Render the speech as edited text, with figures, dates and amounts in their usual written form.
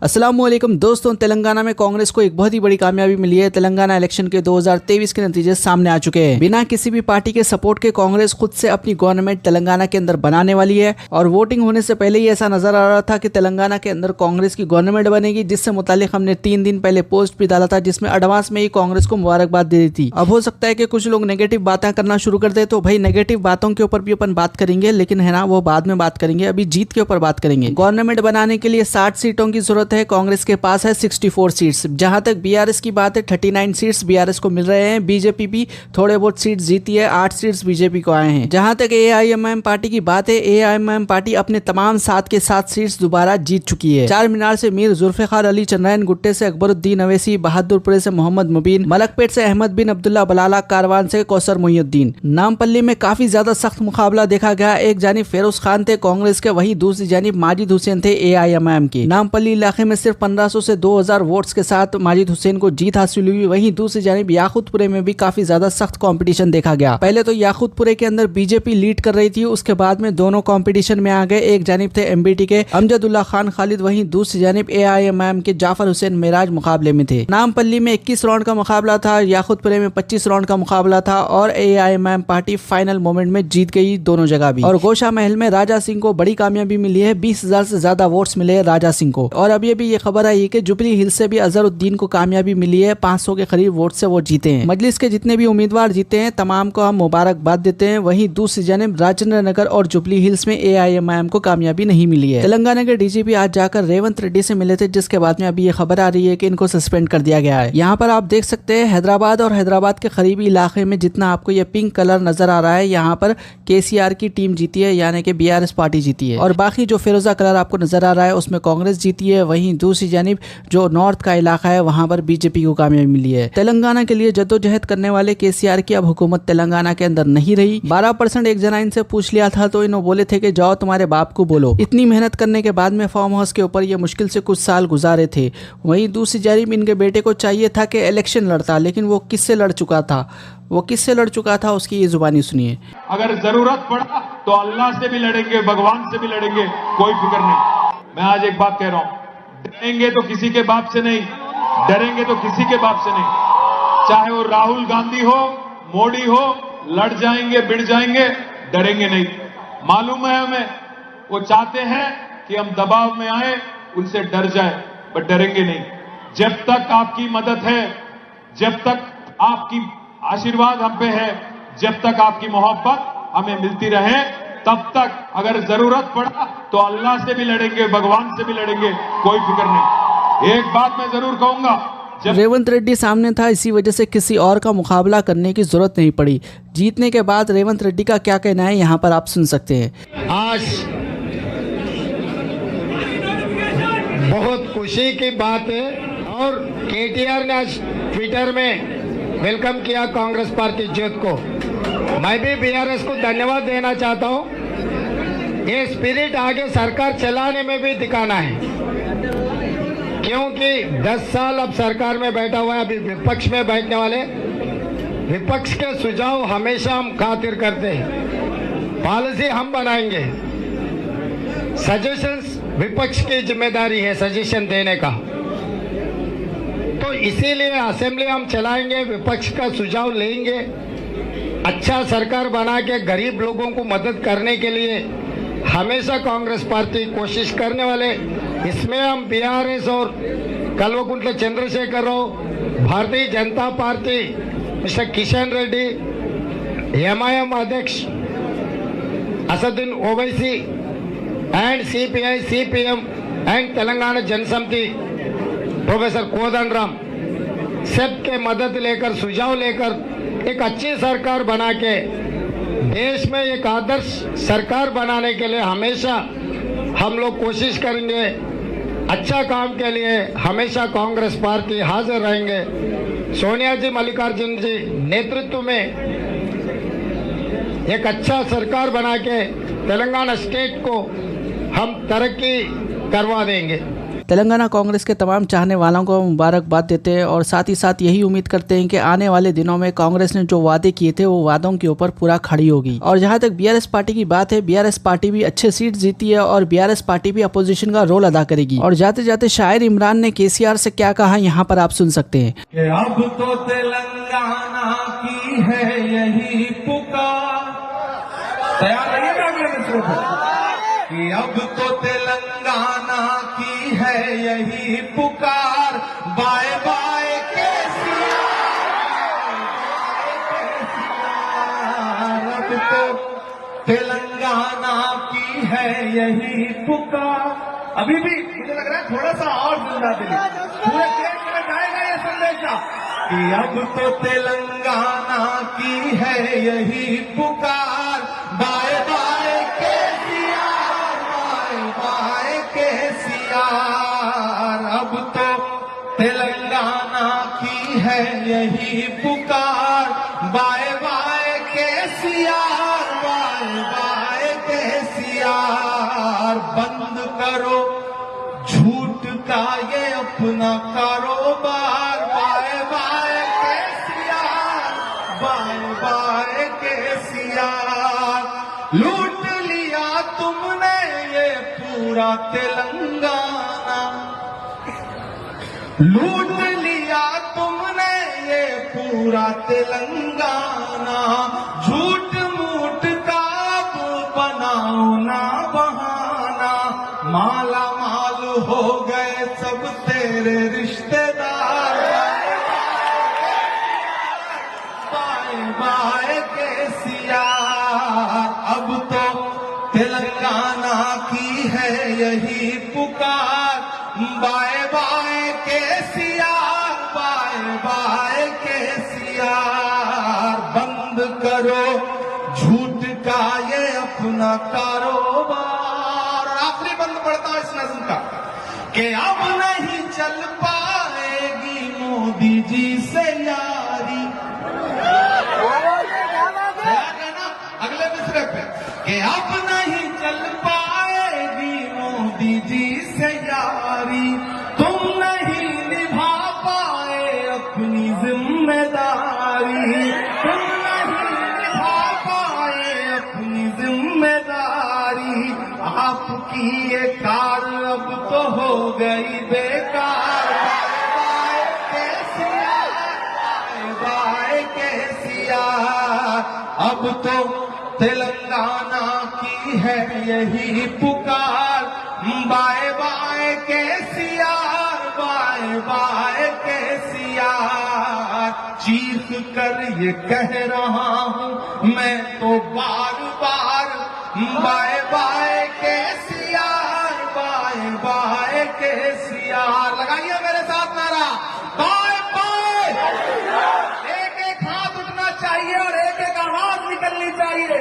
अस्सलामुअलैकुम दोस्तों, तेलंगाना में कांग्रेस को एक बहुत ही बड़ी कामयाबी मिली है। तेलंगाना इलेक्शन के 2023 के नतीजे सामने आ चुके हैं। बिना किसी भी पार्टी के सपोर्ट के कांग्रेस खुद से अपनी गवर्नमेंट तेलंगाना के अंदर बनाने वाली है और वोटिंग होने से पहले ही ऐसा नजर आ रहा था कि तेलंगाना के अंदर कांग्रेस की गवर्नमेंट बनेगी, जिससे मुतालिक हमने 3 दिन पहले पोस्ट भी डाला था जिसमें एडवांस में ही कांग्रेस को मुबारकबाद दे दी थी। अब हो सकता है कि कुछ लोग नेगेटिव बातें करना शुरू कर दे, तो भाई नेगेटिव बातों के ऊपर भी अपन बात करेंगे, लेकिन है ना वो बाद में बात करेंगे। अभी जीत के ऊपर बात करेंगे। गवर्नमेंट बनाने के लिए 60 सीटों की जरूरत है। कांग्रेस के पास है 64 सीट्स। जहां तक बीआरएस की बात है, 39 सीट्स बीआरएस को मिल रहे हैं। बीजेपी भी थोड़े बहुत सीट्स जीती है, 8 सीट्स बीजेपी को आए हैं। जहां तक एआईएमआईएम पार्टी की बात है, एआईएमआईएम पार्टी अपने तमाम 7 के 7 सीट्स दोबारा जीत चुकी है। चार मीनार से मीर जुल्फिकार अली, चंद्रायन गुट्टे से अकबरुद्दीन अवैसी, बहादुरपुरे से मोहम्मद मुबीन, मलकपेट से अहमद बिन अब्दुल्ला बलाला, कारवान से कौसर मोहिउद्दीन। नामपल्ली में काफी ज्यादा सख्त मुकाबला देखा गया। एक जानिब फेरोज खान थे कांग्रेस के, वही दूसरी जानिब माजिद हुसैन थे एआईएमआईएम के। नामपल्ली इलाके में सिर्फ 1500 से 2000 वोट्स के साथ माजिद हुसैन को जीत हासिल हुई। वहीं दूसरी जानिब याकूतपुरे में भी काफी ज्यादा सख्त कंपटीशन देखा गया। पहले तो याकूतपुरे के अंदर बीजेपी लीड कर रही थी, उसके बाद में दोनों कंपटीशन में आ गए। एक जानिब थे एमबीटी के अमजदुल्ला खान खालिद, वहीं दूसरी जानिब एआईएमआईएम के जाफर हुसैन मेराज मुकाबले में थे। नामपल्ली में 21 राउंड का मुकाबला था, याकूतपुरे में 25 राउंड का मुकाबला था और एआईएमआईएम पार्टी फाइनल मोमेंट में जीत गई दोनों जगह भी। और गोशा महल में राजा सिंह को बड़ी कामयाबी मिली है, 20,000 से ज्यादा वोट्स मिले राजा सिंह को। और अब ये खबर आई कि जुबली हिल से भी अजहरुद्दीन को कामयाबी मिली है, 500 के करीब वोट से वो जीते हैं। मजलिस के जितने भी उम्मीदवार जीते हैं तमाम को हम मुबारकबाद देते हैं। वहीं दूसरी जानिब राजेंद्र नगर और जुबली हिल्स में एआईएमआईएम को कामयाबी नहीं मिली है। तेलंगाना के डीजीपी आज जाकर रेवंत रेड्डी से मिले थे, जिसके बाद में अभी ये खबर आ रही है कि इनको सस्पेंड कर दिया गया है। यहाँ पर आप देख सकते हैं हैदराबाद और हैदराबाद के करीबी इलाके में जितना आपको ये पिंक कलर नजर आ रहा है, यहाँ पर केसीआर की टीम जीती है, यानी कि बीआरएस पार्टी जीती है। और बाकी जो फिरोजा कलर आपको नजर आ रहा है उसमें कांग्रेस जीती है। वहीं दूसरी जानिब जो नॉर्थ का इलाका है वहां पर बीजेपी को कामयाबी मिली है। तेलंगाना के लिए जद्दोजहद करने वाले केसीआर की अब हुकूमत तेलंगाना के अंदर नहीं रही। 12% एक जना इनसे पूछ लिया था तो इन्होंने बोले थे कि जाओ तुम्हारे बाप को बोलो। इतनी मेहनत करने के बाद में फार्म हाउस के ऊपर ये मुश्किल से कुछ साल गुजारे थे। वहीं दूसरी जानिब इनके बेटे को चाहिए था कि इलेक्शन लड़ता, लेकिन वो किससे लड़ चुका था उसकी ये जुबानी सुनिए। अगर जरूरत पड़ा तो अल्लाह से भी लड़ेंगे, भगवान से भी लड़ेंगे, कोई फिक्र नहीं। मैं आज एक बात कह रहा हूं, डरेंगे तो किसी के बाप से नहीं, डरेंगे तो किसी के बाप से नहीं। चाहे वो राहुल गांधी हो, मोदी हो, लड़ जाएंगे, भिड़ जाएंगे, डरेंगे नहीं। मालूम है हमें, वो चाहते हैं कि हम दबाव में आए, उनसे डर जाए, बट डरेंगे नहीं। जब तक आपकी मदद है, जब तक आपकी आशीर्वाद हम पे है, जब तक आपकी मोहब्बत हमें मिलती रहे, तब तक अगर जरूरत पड़ा तो अल्लाह से भी लड़ेंगे, भगवान से भी लड़ेंगे, कोई फिक्र नहीं। एक बात मैं जरूर कहूंगा, रेवंत रेड्डी सामने था, इसी वजह से किसी और का मुकाबला करने की जरूरत नहीं पड़ी। जीतने के बाद रेवंत रेड्डी का क्या कहना है यहाँ पर आप सुन सकते हैं। आज बहुत खुशी की बात है और केटीआर ने आज ट्विटर में वेलकम किया कांग्रेस पार्टी जीत को। मैं भी बीआरएस को धन्यवाद देना चाहता हूँ। ये स्पिरिट आगे सरकार चलाने में भी दिखाना है, क्योंकि 10 साल अब सरकार में बैठा हुआ है, अभी विपक्ष में बैठने वाले। विपक्ष के सुझाव हमेशा हम खातिर करते हैं, पॉलिसी हम बनाएंगे, सजेशंस विपक्ष की जिम्मेदारी है सजेशन देने का। तो इसीलिए असेंबली हम चलाएंगे, विपक्ष का सुझाव लेंगे, अच्छा सरकार बना के गरीब लोगों को मदद करने के लिए हमेशा कांग्रेस पार्टी कोशिश करने वाले। इसमें हम बीआरएस और कल्वकुंट्ला चंद्रशेखर राव, भारतीय जनता पार्टी मिस्टर किशन रेड्डी, एमआईएम अध्यक्ष Asaduddin Owaisi and CPI, CPM and Telangana Janasamiti professor Kodandaram, सबके मदद लेकर, सुझाव लेकर एक अच्छी सरकार बना के देश में एक आदर्श सरकार बनाने के लिए हमेशा हम लोग कोशिश करेंगे। अच्छा काम के लिए हमेशा कांग्रेस पार्टी हाजिर रहेंगे। सोनिया जी, मल्लिकार्जुन जी नेतृत्व में एक अच्छा सरकार बना के तेलंगाना स्टेट को हम तरक्की करवा देंगे। तेलंगाना कांग्रेस के तमाम चाहने वालों को मुबारकबाद देते हैं और साथ ही साथ यही उम्मीद करते हैं कि आने वाले दिनों में कांग्रेस ने जो वादे किए थे वो वादों के ऊपर पूरा खड़ी होगी। और जहां तक बीआरएस पार्टी की बात है, बीआरएस पार्टी भी अच्छे सीट जीती है और बीआरएस पार्टी भी अपोजिशन का रोल अदा करेगी। और जाते जाते शायर इमरान ने केसीआर से क्या कहा यहाँ पर आप सुन सकते हैं। कि अब तो तेलंगाना की है यही पुकार, तैयार रहिएगा अगले मिसरों पर, कि अब तो तेलंगाना की है यही पुकार, बाय बाय केसीआर, अब तो तेलंगाना की है यही पुकार। अभी भी मुझे लग रहा है थोड़ा सा और जिंदा दिली, पूरे देश में जाएगा ये संदेशा कि अब तो तेलंगाना की है यही पुकार, bye bye KCR, bye bye KCR, अब तो तेलंगाना की है यही पुकार, bye bye KCR, bye bye KCR, बंद करो झूठ का ये अपना कारोबार, bye bye KCR, bye bye KCR, लूट लिया तुमने ये पूरा तेलंगाना, लूट लिया तुमने ये पूरा तेलंगाना, झूठ मूठ का अब बनाओ ना बहाना, माला माल हो गए सब तेरे रिश्तेदार, बाय बाय केसीआर, अब तो तेलंगाना की है यही पुकार, bye bye KCR, bye bye KCR, बंद करो झूठ का ये अपना कारोबार। आखिरी बंद पड़ता है इस नज्म का कि अब नहीं चल पाएगी मोदी जी से यारी, अगले मिसरे पे कि अब नहीं चल पाएगी मोदी जी से यारी, तुम नहीं निभा पाए अपनी जिम्मेदारी, तुम नहीं निभा पाए अपनी जिम्मेदारी, आपकी ये कार अब तो हो गई बेकार, बाय केसीआर, बाय केसीआर, अब तो तेलंगाना की है यही पुकार, bye bye KCR, bye bye KCR, चीख कर ये कह रहा हूँ मैं तो बार बार, bye bye KCR, bye bye KCR, लगाइए मेरे साथ नारा, बाय बाय, एक एक हाथ उठना चाहिए और एक एक आवाज निकलनी चाहिए,